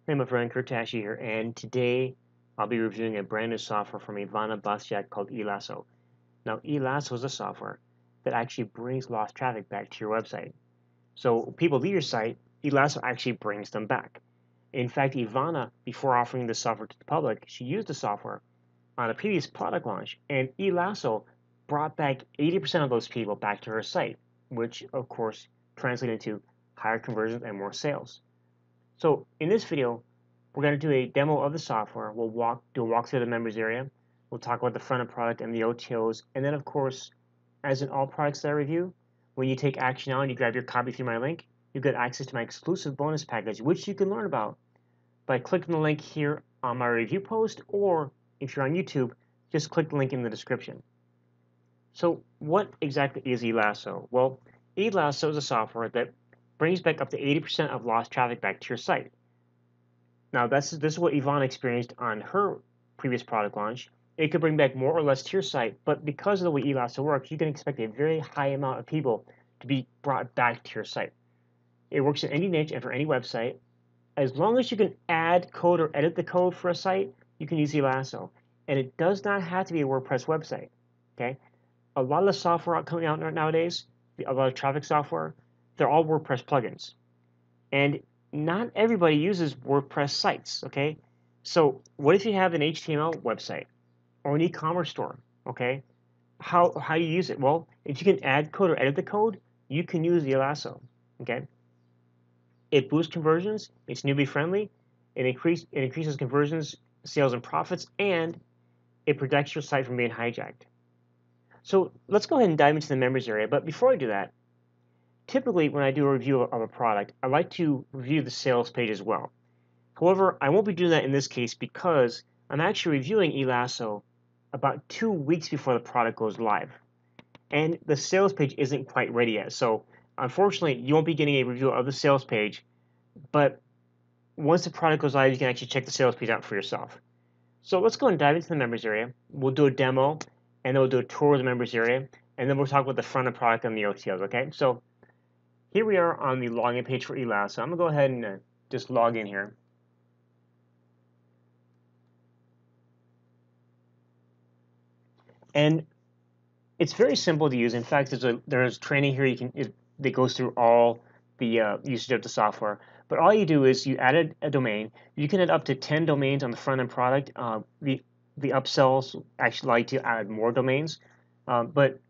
Hey my friend, Tasche here, and today I'll be reviewing a brand new software from Ivana bosnjak called eLasso. Now, eLasso is a software that actually brings lost traffic back to your website. So people leave your site, eLasso actually brings them back. In fact, Ivana, before offering the software to the public, she used the software on a previous product launch, and eLasso brought back 80% of those people back to her site, which of course translated into higher conversions and more sales. So in this video, we're going to do a demo of the software. We'll do a walk through the members area. We'll talk about the front end product and the OTOs. And then, of course, as in all products that I review, when you take action now and you grab your copy through my link, you get access to my exclusive bonus package, which you can learn about by clicking the link here on my review post, or if you're on YouTube, just click the link in the description. So what exactly is eLasso? Well, eLasso is a software that brings back up to 80% of lost traffic back to your site. Now, this is what Yvonne experienced on her previous product launch. It could bring back more or less to your site, but because of the way eLasso works, you can expect a very high amount of people to be brought back to your site. It works in any niche and for any website. As long as you can add code or edit the code for a site, you can use eLasso. And it does not have to be a WordPress website. Okay? A lot of the software coming out nowadays, a lot of traffic software, they're all WordPress plugins. And not everybody uses WordPress sites, okay? So what if you have an HTML website or an e-commerce store, okay? How do you use it? Well, if you can add code or edit the code, you can use the eLasso, okay? It boosts conversions, it's newbie friendly, it increases conversions, sales, and profits, and it protects your site from being hijacked. So let's go ahead and dive into the members area, but before I do that, typically when I do a review of a product, I like to review the sales page as well. However, I won't be doing that in this case because I'm actually reviewing eLasso about 2 weeks before the product goes live. And the sales page isn't quite ready yet. So unfortunately, you won't be getting a review of the sales page, but once the product goes live, you can actually check the sales page out for yourself. So let's go and dive into the members area. We'll do a demo, and then we'll do a tour of the members area, and then we'll talk about the front end product and the OTOs, okay? So here we are on the login page for eLasso. I'm gonna go ahead and just log in here. And it's very simple to use. In fact, there's training here that goes through all the usage of the software. But all you do is you add a domain. You can add up to 10 domains on the front end product. The upsells actually like to add more domains, but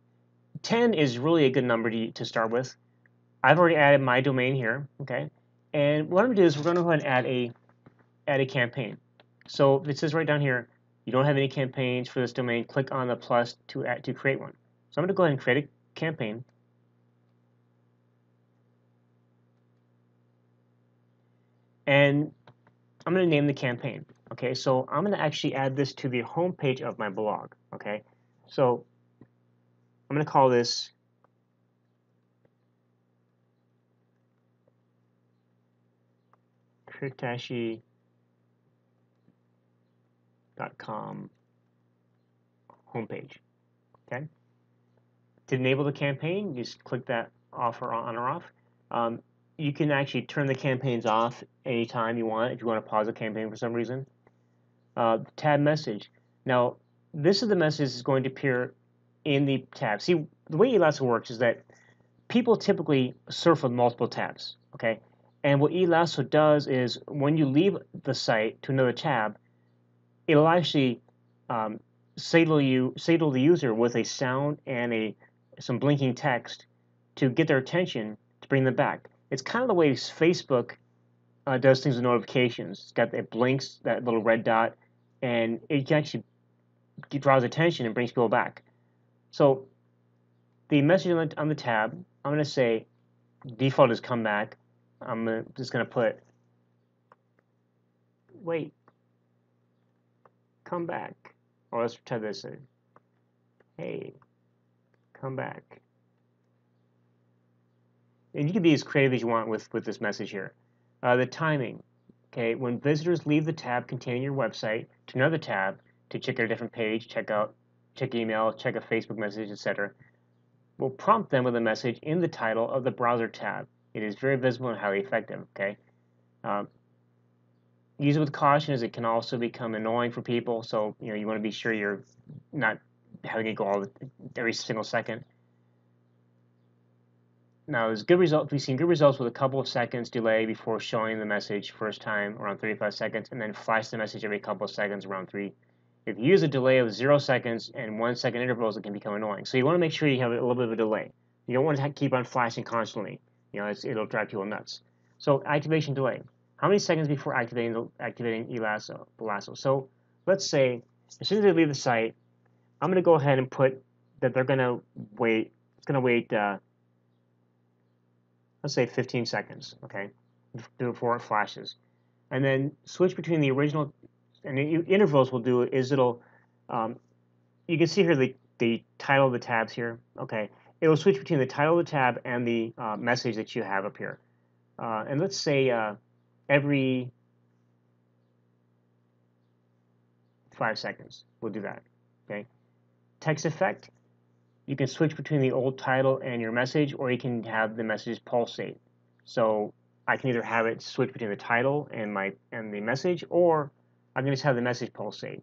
10 is really a good number to start with. I've already added my domain here, okay? And what I'm gonna do is we're gonna go ahead and add a campaign. So it says right down here, you don't have any campaigns for this domain, click on the plus to create one. So I'm going to go ahead and create a campaign. And I'm going to name the campaign. Okay, so I'm going to actually add this to the home page of my blog. Okay, so I'm going to call this kritashi.com homepage. Okay, to enable the campaign, you just click that off or on or off. You can actually turn the campaigns off anytime you want if you want to pause a campaign for some reason. Tab message. Now, this is the message that's going to appear in the tab. See, the way eLasso works is that people typically surf with multiple tabs, okay? And what eLasso does is when you leave the site to another tab, it'll actually signal the user with a sound and some blinking text to get their attention to bring them back. It's kind of the way Facebook does things with notifications. It's got that blinks, that little red dot, and it actually draws attention and brings people back. So the message on the tab, I'm going to say default is come back. I'm just going to put wait, come back. Or let's try this. Hey, come back. And you can be as creative as you want with this message here. The timing. Okay, when visitors leave the tab containing your website to another tab to check a different page, check email, check a Facebook message, etc., we'll prompt them with a message in the title of the browser tab. It is very visible and highly effective. Okay, use it with caution, as it can also become annoying for people. So you want to be sure you're not having it go every single second. Now, there's good results. We've seen good results with a couple of seconds delay before showing the message first time, around 35 seconds, and then flash the message every couple of seconds, around 3. If you use a delay of 0 seconds and 1 second intervals, it can become annoying. So you want to make sure you have a little bit of a delay. You don't want to keep on flashing constantly. It'll drive people nuts. So activation delay. How many seconds before activating eLasso? So let's say as soon as they leave the site, I'm going to go ahead and put that they're going to wait. It's going to wait. Let's say 15 seconds, okay, before it flashes. And then switch between the original, and the intervals will do is it'll, you can see here the title of the tabs here, okay. It'll switch between the title of the tab and the message that you have up here. And let's say every 5 seconds, we'll do that, okay. Text effect, you can switch between the old title and your message, or you can have the message pulsate. So I can either have it switch between the title and the message, or I can just have the message pulsate.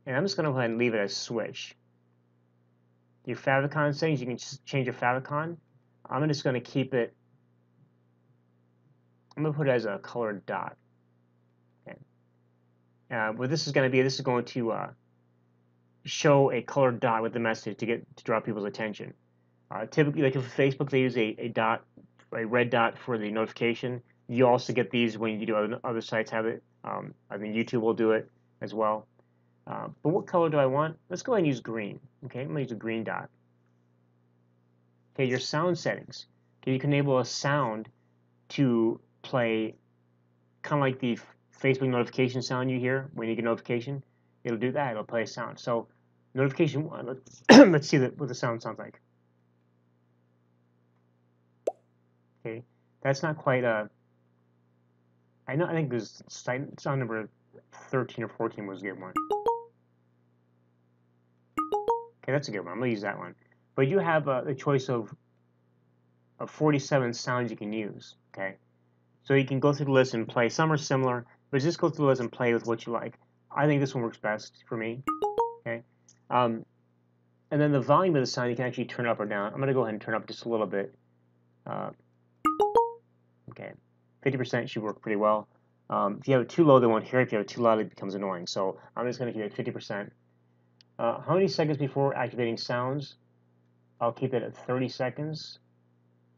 And I'm just going to go ahead and leave it as switch. Your favicon settings, you can change your favicon. I'm just going to keep it. I'm going to put it as a colored dot. Okay. What this is going to show a colored dot with the message to draw people's attention. Typically, like if Facebook, they use a red dot for the notification. You also get these when you do other sites have it. I think YouTube will do it as well. But what color do I want? Let's go ahead and use green. Okay, I'm going to use a green dot. Okay, your sound settings. Okay, you can enable a sound to play kind of like the Facebook notification sound you hear when you get a notification. It'll do that. It'll play a sound. So notification 1, let's see what the sound sounds like. Okay, that's not quite a. I think this sound number 13 or 14 was a good one. Okay, that's a good one. I'm gonna use that one. But you have a choice of 47 sounds you can use. Okay, so you can go through the list and play. Some are similar, but just go through the list and play with what you like. I think this one works best for me. Okay, and then the volume of the sound you can actually turn up or down. I'm gonna go ahead and turn up just a little bit. Okay, 50% should work pretty well. If you have it too low, they won't hear it. If you have it too loud, it becomes annoying. So I'm just going to keep it at 50%. How many seconds before activating sounds? I'll keep it at 30 seconds.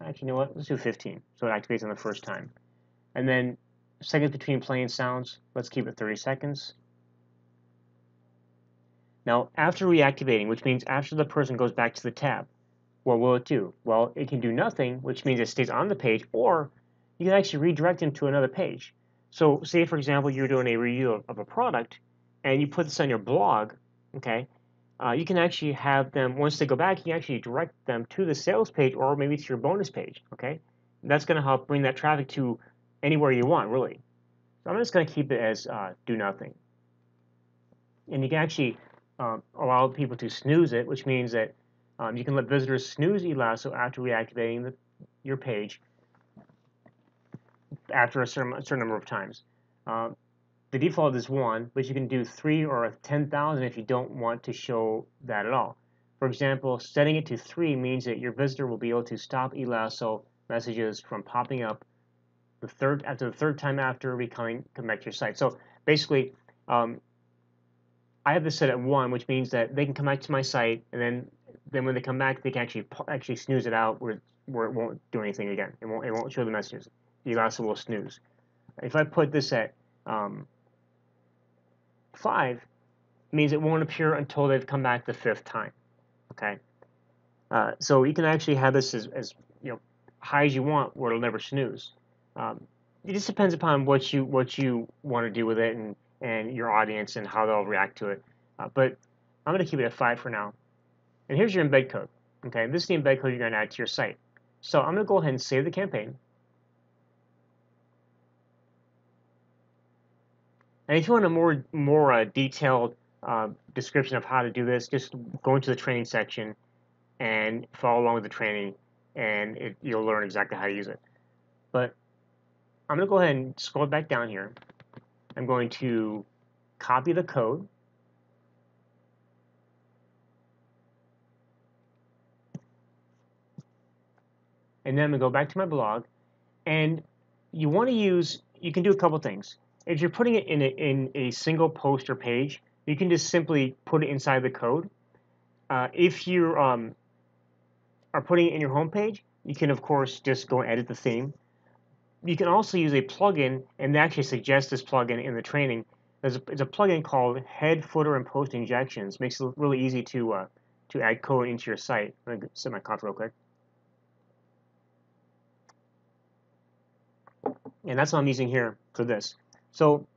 Actually, you know what? Let's do 15, so it activates on the first time. And then seconds between playing sounds, let's keep it 30 seconds. Now, after reactivating, which means after the person goes back to the tab, what will it do? Well, it can do nothing, which means it stays on the page, or you can actually redirect them to another page. So say, for example, you're doing a review of a product, and you put this on your blog, okay? You can actually have them, once they go back, you can actually direct them to the sales page or maybe to your bonus page, okay? That's going to help bring that traffic to anywhere you want, really. So I'm just going to keep it as do nothing. And you can actually allow people to snooze it, which means that you can let visitors snooze eLasso after reactivating your page after a certain number of times. The default is 1, but you can do 3 or 10,000 if you don't want to show that at all. For example, setting it to 3 means that your visitor will be able to stop eLasso messages from popping up after the third time after come back to your site. So basically, I have this set at 1, which means that they can come back to my site, and then when they come back, they can actually snooze it out where it won't do anything again. It won't show the messages. eLasso will snooze. If I put this at 5, it means it won't appear until they've come back the 5th time. Okay, so you can actually have this as high as you want, where it'll never snooze. It just depends upon what you want to do with it and your audience and how they'll react to it. But I'm going to keep it at 5 for now. And here's your embed code. Okay, this is the embed code you're going to add to your site. So I'm going to go ahead and save the campaign. And if you want a more detailed description of how to do this, just go into the training section and follow along with the training, and you'll learn exactly how to use it. But I'm going to go ahead and scroll back down here. I'm going to copy the code. And then I'm going to go back to my blog. And you want to use, you can do a couple things. If you're putting it in a single post or page, you can just simply put it inside the code. If you are putting it in your home page, you can, of course, just go and edit the theme. You can also use a plugin, and they actually suggest this plugin in the training. It's a plugin called Head, Footer, and Post Injections. Makes it really easy to add code into your site. I'm going to set my cough real quick. And that's what I'm using here for this. So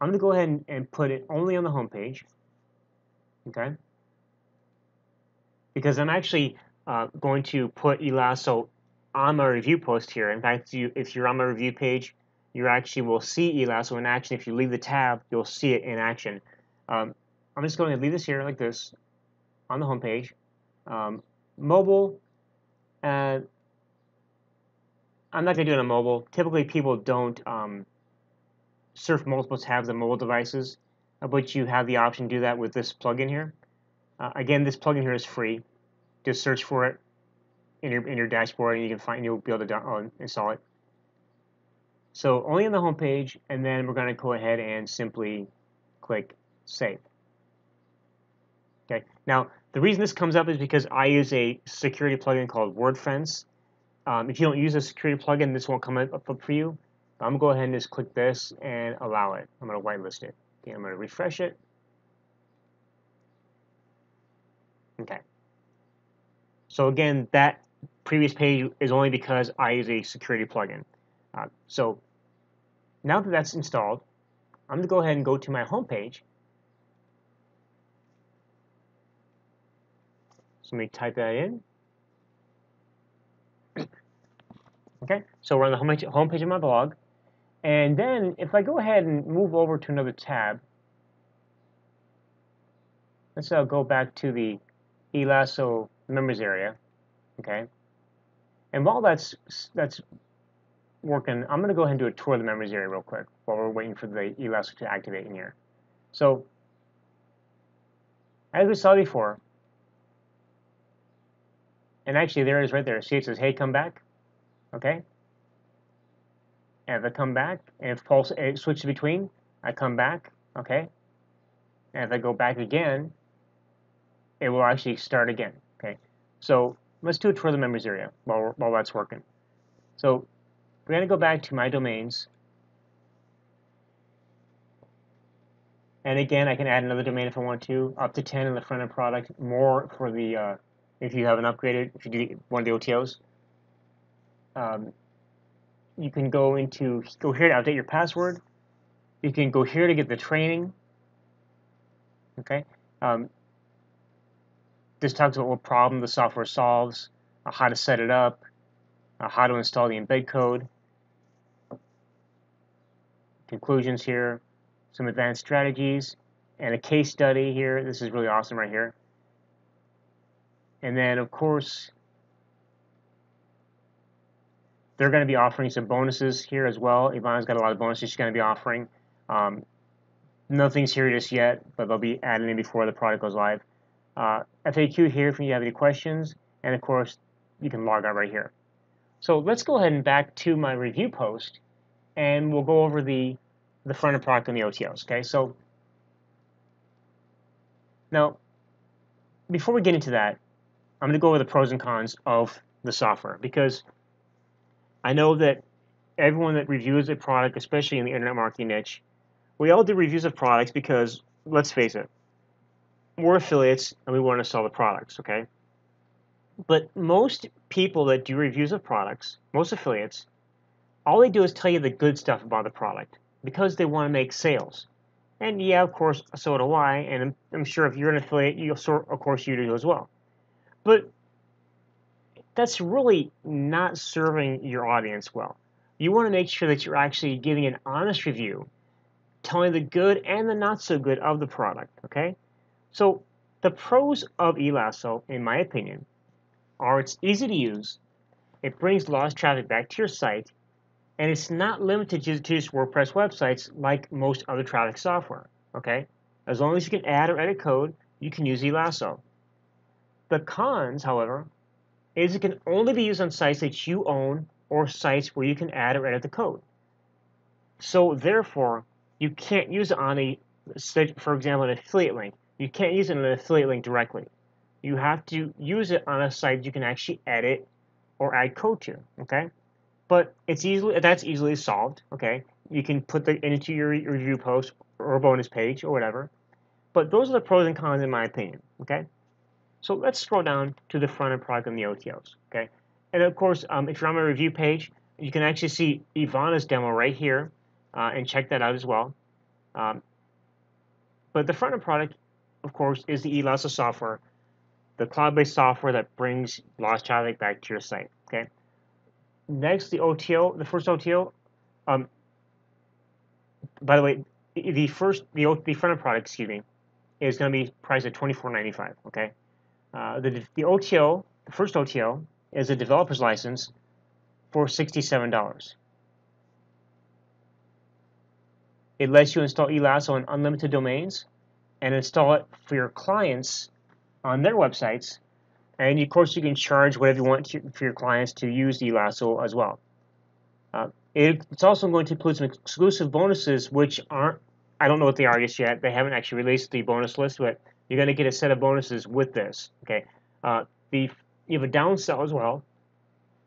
I'm going to go ahead and put it only on the home page, okay? Because I'm actually going to put eLasso on my review post here. In fact, if you're on my review page, you actually will see eLasso in action. If you leave the tab, you'll see it in action. I'm just going to leave this here like this on the home page. Mobile, I'm not going to do it on mobile. Typically, people don't surf multiple tabs on mobile devices, but you have the option to do that with this plugin here. Again, this plugin here is free. Just search for it in your dashboard, and you'll be able to install it. So only on the home page, and then we're going to go ahead and simply click Save. Okay. Now, the reason this comes up is because I use a security plugin called WordFence. If you don't use a security plugin, this won't come up for you. I'm going to go ahead and just click this and allow it. I'm going to whitelist it. Okay, I'm going to refresh it. Okay. So again, that previous page is only because I use a security plugin. So now that that's installed, I'm going to go ahead and go to my home page. So let me type that in. Okay, so we're on the home page of my blog. And then if I go ahead and move over to another tab, let's go back to the eLasso members area. Okay, and while that's working, I'm going to go ahead and do a tour of the members area real quick while we're waiting for the eLasso to activate in here. So as we saw before, and actually there it is right there. See, it says, "Hey, come back." Okay. And if I come back, and if pulse it switches between, I come back. Okay. And if I go back again, it will actually start again. Okay. So let's do a tour of the members area while that's working. So we're going to go back to my domains. And again, I can add another domain if I want to, up to 10 in the front end product, more for the if you haven't upgraded, if you do one of the OTOs. You can go here to update your password. You can go here to get the training. Okay. This talks about what problem the software solves, how to set it up, how to install the embed code. Conclusions here, some advanced strategies, and a case study here. This is really awesome right here. And then, of course, they're going to be offering some bonuses here as well. Ivana's got a lot of bonuses she's going to be offering. Nothing's here just yet, but they'll be adding in before the product goes live. FAQ here if you have any questions, and of course, you can log out right here. So let's go ahead and back to my review post, and we'll go over the front-end product and the OTOs. Okay, so now before we get into that, I'm going to go over the pros and cons of the software, because I know that everyone that reviews a product, especially in the internet marketing niche, we all do reviews of products because, let's face it, we're affiliates and we want to sell the products, okay? But most people that do reviews of products, most affiliates, all they do is tell you the good stuff about the product because they want to make sales. And yeah, of course, so do I, and I'm sure if you're an affiliate, of course you do as well. But that's really not serving your audience well. You want to make sure that you're actually giving an honest review, telling the good and the not so good of the product, okay? So the pros of eLasso, in my opinion, are it's easy to use, it brings lost traffic back to your site, And it's not limited to just WordPress websites like most other traffic software, okay? As long as you can add or edit code, you can use eLasso. The cons, however, is it can only be used on sites that you own or sites where you can add or edit the code. So therefore, you can't use it on a, for example, an affiliate link. You can't use it on an affiliate link directly. You have to use it on a site you can actually edit or add code to, okay? But that's easily solved, okay? You can put that into your review post or a bonus page or whatever. But those are the pros and cons in my opinion, okay? So let's scroll down to the front end product and the OTOs, okay? And of course, if you're on my review page, you can actually see Ivana's demo right here and check that out as well. But the front end product, of course, is the eLasso software, the cloud-based software that brings lost traffic back to your site, okay? Next, the OTO, the first OTO. By the way, the front end product, excuse me, is going to be priced at $24.95. Okay. The OTO, the first OTO, is a developer's license for $67. It lets you install eLasso on unlimited domains and install it for your clients on their websites. And of course, you can charge whatever you want for your clients to use eLasso as well. It's also going to include some exclusive bonuses, which aren't, I don't know what they are just yet. They haven't actually released the bonus list, but you're going to get a set of bonuses with this. Okay, you have a downsell as well.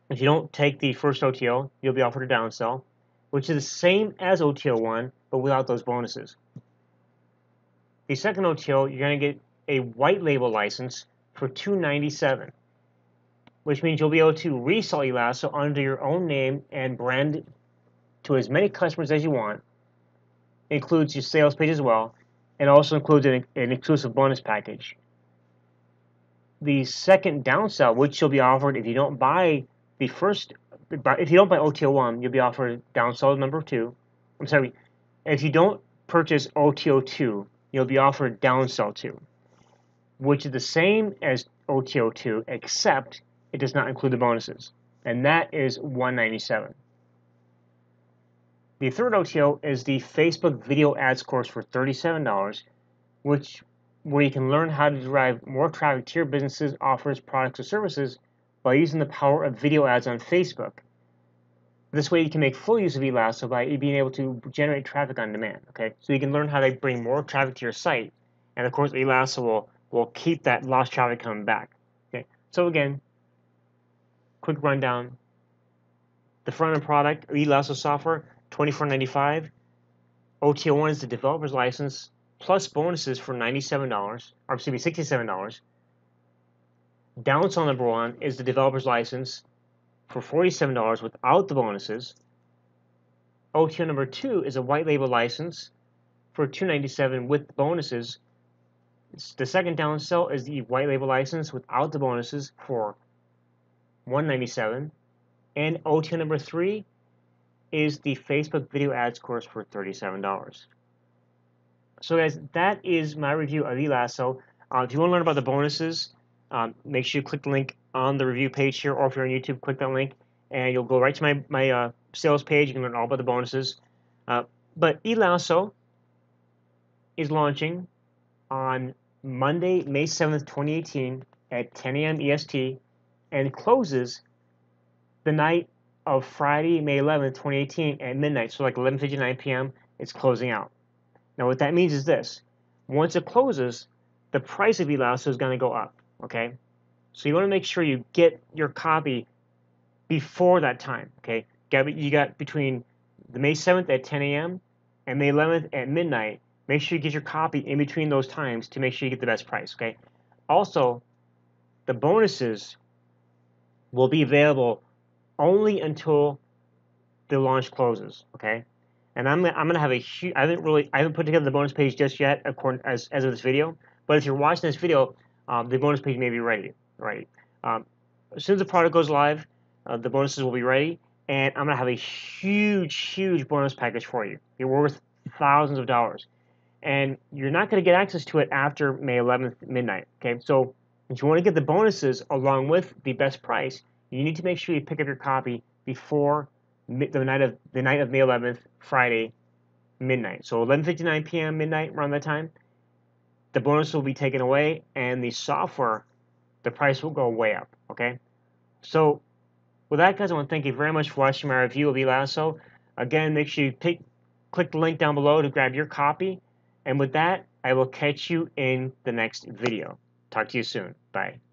If you don't take the first OTO, you'll be offered a downsell, which is the same as OTO 1, but without those bonuses. The second OTO, you're going to get a white label license for $297. Which means you'll be able to resell eLasso under your own name and brand to as many customers as you want. It includes your sales page as well, and also includes an exclusive bonus package. The second downsell, which you'll be offered if you don't buy if you don't buy OTO 1, you'll be offered downsell number 2. I'm sorry, if you don't purchase OTO 2, you'll be offered downsell 2, which is the same as OTO 2, except it does not include the bonuses, and that is $197. The third OTO is the Facebook video ads course for $37, where you can learn how to drive more traffic to your business's offers, products, or services by using the power of video ads on Facebook. This way you can make full use of eLasso by being able to generate traffic on demand, okay? So you can learn how to bring more traffic to your site, and of course eLasso will keep that lost traffic coming back, okay? So again, quick rundown. The front-end product, eLasso software, $24.95. OTO 1 is the developer's license, plus bonuses for $97, or excuse me, $67. Downsell number 1 is the developer's license for $47 without the bonuses. OTO number 2 is a white label license for $297 with bonuses. The second downsell is the white label license without the bonuses for $197. And OTO number 3 is the Facebook video ads course for $37. So guys, that is my review of eLasso. If you want to learn about the bonuses, make sure you click the link on the review page here, or if you're on YouTube, click that link, and you'll go right to my sales page. You can learn all about the bonuses. But eLasso is launching on Monday, May 7th, 2018 at 10 a.m. EST, and closes the night of Friday, May 11th, 2018 at midnight. So like 11:59 p.m., it's closing out. Now what that means is this. Once it closes, the price of eLasso is going to go up, okay? So you want to make sure you get your copy before that time, okay? You got between the May 7th at 10 a.m. and May 11th at midnight. Make sure you get your copy in between those times to make sure you get the best price, okay? Also, the bonuses will be available only until the launch closes, okay? And I'm gonna have a huge. I haven't put together the bonus page just yet, as of this video. But if you're watching this video, the bonus page may be ready. Right. As soon as the product goes live, the bonuses will be ready, and I'm gonna have a huge bonus package for you. You're worth thousands of dollars, and you're not gonna get access to it after May 11th midnight. Okay. So if you want to get the bonuses along with the best price, you need to make sure you pick up your copy before the night of May 11th, Friday midnight. So 11:59 p.m. midnight around that time, the bonus will be taken away, and the software, the price will go way up. Okay. So with that, guys, I want to thank you very much for watching my review of eLasso. Again, make sure you click the link down below to grab your copy. And with that, I will catch you in the next video. Talk to you soon. Bye.